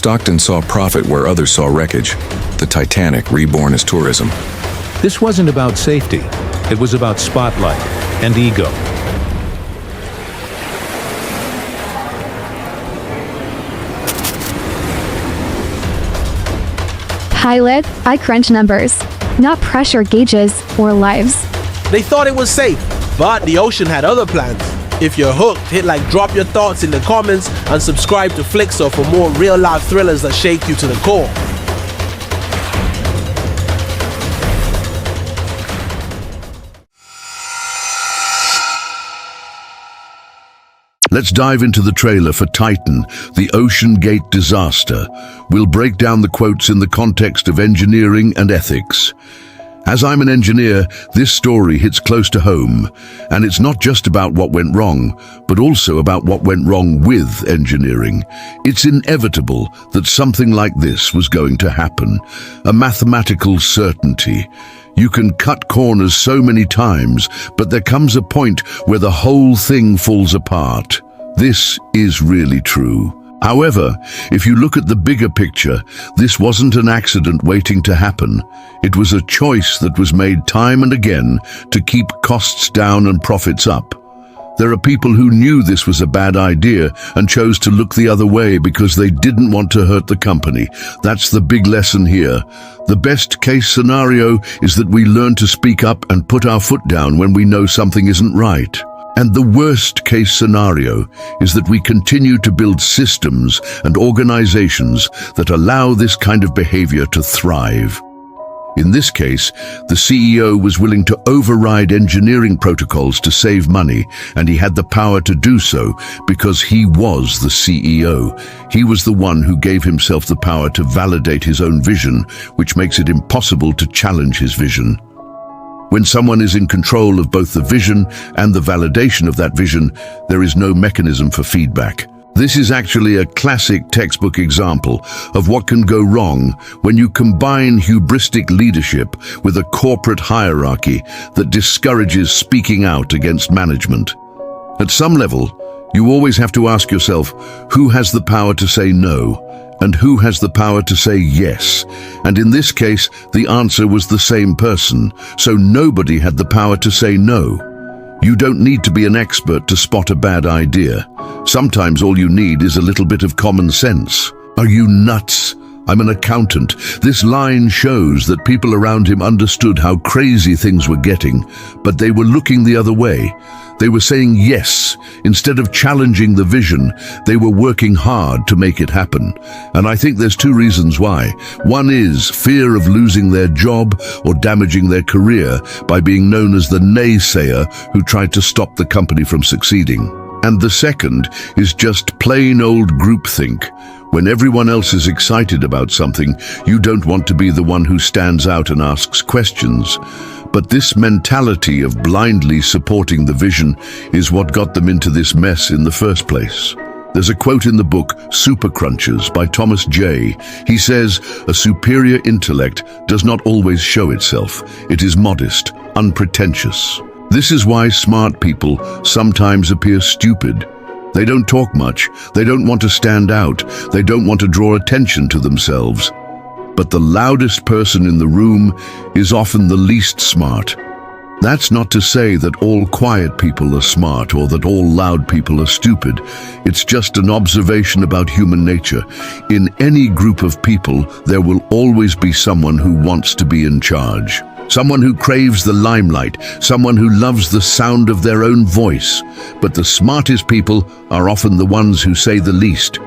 Stockton saw profit where others saw wreckage. The Titanic reborn as tourism. This wasn't about safety. It was about spotlight and ego. Pilot, I crunch numbers, not pressure gauges or lives. They thought it was safe, but the ocean had other plans. If you're hooked, hit like, drop your thoughts in the comments, and subscribe to Flixer for more real-life thrillers that shake you to the core. Let's dive into the trailer for Titan, the OceanGate Disaster. We'll break down the quotes in the context of engineering and ethics. As I'm an engineer, this story hits close to home, and it's not just about what went wrong, but also about what went wrong with engineering. It's inevitable that something like this was going to happen, a mathematical certainty. You can cut corners so many times, but there comes a point where the whole thing falls apart. This is really true. However, if you look at the bigger picture, this wasn't an accident waiting to happen. It was a choice that was made time and again to keep costs down and profits up. There are people who knew this was a bad idea and chose to look the other way because they didn't want to hurt the company. That's the big lesson here. The best case scenario is that we learn to speak up and put our foot down when we know something isn't right. And the worst case scenario is that we continue to build systems and organizations that allow this kind of behavior to thrive. In this case, the CEO was willing to override engineering protocols to save money, and he had the power to do so because he was the CEO. He was the one who gave himself the power to validate his own vision, which makes it impossible to challenge his vision. When someone is in control of both the vision and the validation of that vision, there is no mechanism for feedback. This is actually a classic textbook example of what can go wrong when you combine hubristic leadership with a corporate hierarchy that discourages speaking out against management. At some level, you always have to ask yourself, who has the power to say no? And who has the power to say yes? And in this case, the answer was the same person, so nobody had the power to say no. You don't need to be an expert to spot a bad idea. Sometimes all you need is a little bit of common sense. Are you nuts? I'm an accountant. This line shows that people around him understood how crazy things were getting, but they were looking the other way. They were saying yes. Instead of challenging the vision, they were working hard to make it happen. And I think there's two reasons why. One is fear of losing their job or damaging their career by being known as the naysayer who tried to stop the company from succeeding. And the second is just plain old groupthink. When everyone else is excited about something, you don't want to be the one who stands out and asks questions. But this mentality of blindly supporting the vision is what got them into this mess in the first place. There's a quote in the book Super Crunchers by Thomas J. He says, "A superior intellect does not always show itself. It is modest, unpretentious." This is why smart people sometimes appear stupid. They don't talk much, they don't want to stand out, they don't want to draw attention to themselves. But the loudest person in the room is often the least smart. That's not to say that all quiet people are smart or that all loud people are stupid. It's just an observation about human nature. In any group of people, there will always be someone who wants to be in charge. Someone who craves the limelight, someone who loves the sound of their own voice. But the smartest people are often the ones who say the least.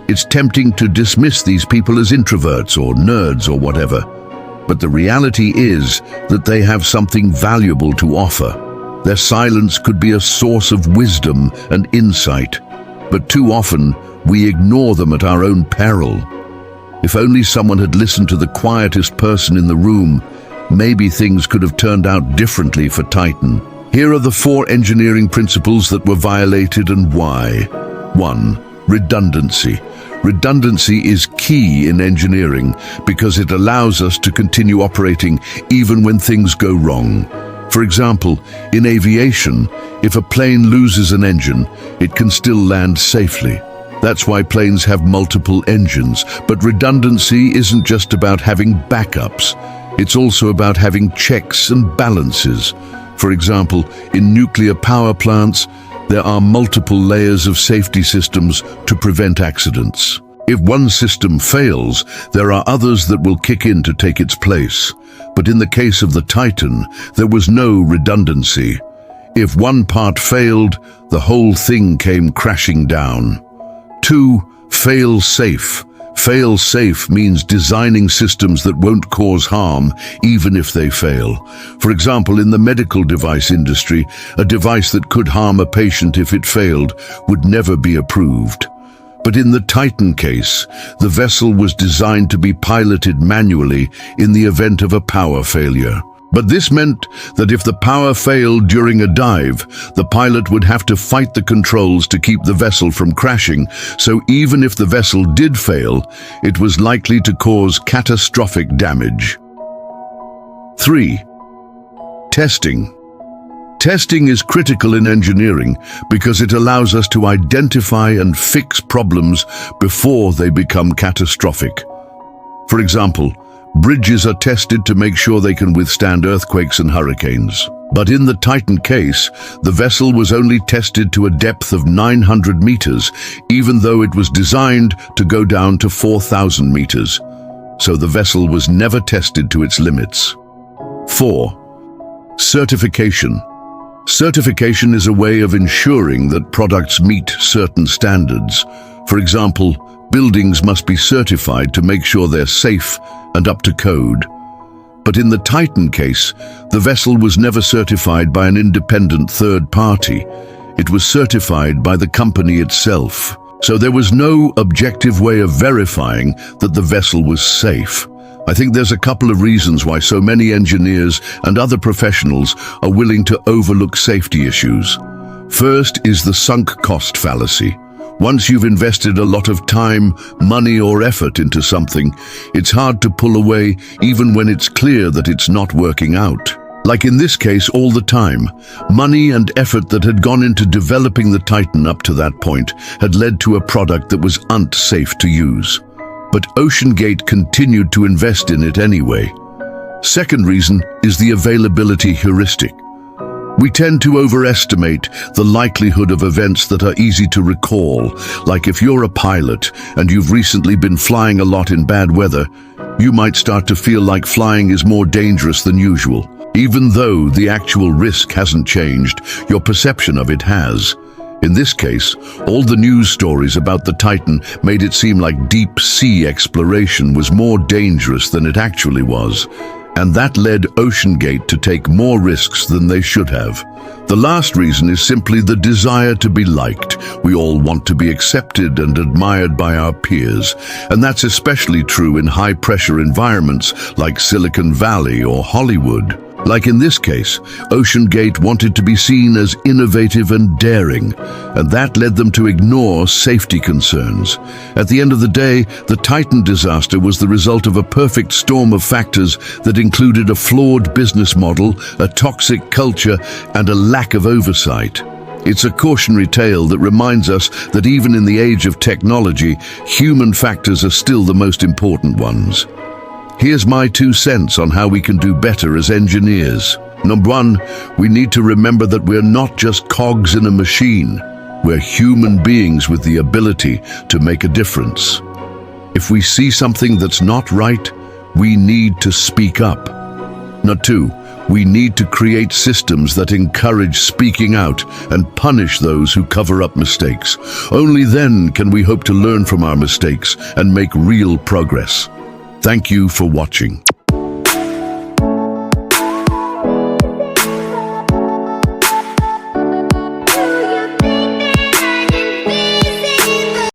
It's tempting to dismiss these people as introverts or nerds or whatever. But the reality is that they have something valuable to offer. Their silence could be a source of wisdom and insight. But too often, we ignore them at our own peril. If only someone had listened to the quietest person in the room, maybe things could have turned out differently for Titan. Here are the 4 engineering principles that were violated and why. 1. Redundancy. Redundancy is key in engineering because it allows us to continue operating even when things go wrong. For example, in aviation, if a plane loses an engine, it can still land safely. That's why planes have multiple engines. But redundancy isn't just about having backups. It's also about having checks and balances. For example, in nuclear power plants, there are multiple layers of safety systems to prevent accidents. If one system fails, there are others that will kick in to take its place. But in the case of the Titan, there was no redundancy. If one part failed, the whole thing came crashing down. 2. Fail safe. Fail safe means designing systems that won't cause harm, even if they fail. For example, in the medical device industry, a device that could harm a patient if it failed would never be approved. But in the Titan case, the vessel was designed to be piloted manually in the event of a power failure. But this meant that if the power failed during a dive, the pilot would have to fight the controls to keep the vessel from crashing, so even if the vessel did fail, it was likely to cause catastrophic damage. 3. Testing. Testing is critical in engineering because it allows us to identify and fix problems before they become catastrophic. For example, bridges are tested to make sure they can withstand earthquakes and hurricanes. But in the Titan case, the vessel was only tested to a depth of 900 meters, even though it was designed to go down to 4,000 meters. So the vessel was never tested to its limits. 4. Certification. Certification is a way of ensuring that products meet certain standards. For example, buildings must be certified to make sure they're safe and up to code. But in the Titan case, the vessel was never certified by an independent third party. It was certified by the company itself. So there was no objective way of verifying that the vessel was safe. I think there's a couple of reasons why so many engineers and other professionals are willing to overlook safety issues. First is the sunk cost fallacy. Once you've invested a lot of time, money, or effort into something, it's hard to pull away even when it's clear that it's not working out. Like in this case, all the time, money and effort that had gone into developing the Titan up to that point had led to a product that was unsafe to use. But OceanGate continued to invest in it anyway. Second reason is the availability heuristic. We tend to overestimate the likelihood of events that are easy to recall, like if you're a pilot and you've recently been flying a lot in bad weather, you might start to feel like flying is more dangerous than usual. Even though the actual risk hasn't changed, your perception of it has. In this case, all the news stories about the Titan made it seem like deep-sea exploration was more dangerous than it actually was. And that led OceanGate to take more risks than they should have. The last reason is simply the desire to be liked. We all want to be accepted and admired by our peers, and that's especially true in high-pressure environments like Silicon Valley or Hollywood. Like in this case, OceanGate wanted to be seen as innovative and daring, and that led them to ignore safety concerns. At the end of the day, the Titan disaster was the result of a perfect storm of factors that included a flawed business model, a toxic culture, and a lack of oversight. It's a cautionary tale that reminds us that even in the age of technology, human factors are still the most important ones. Here's my 2 cents on how we can do better as engineers. Number 1, we need to remember that we're not just cogs in a machine. We're human beings with the ability to make a difference. If we see something that's not right, we need to speak up. Number 2, we need to create systems that encourage speaking out and punish those who cover up mistakes. Only then can we hope to learn from our mistakes and make real progress. Thank you for watching.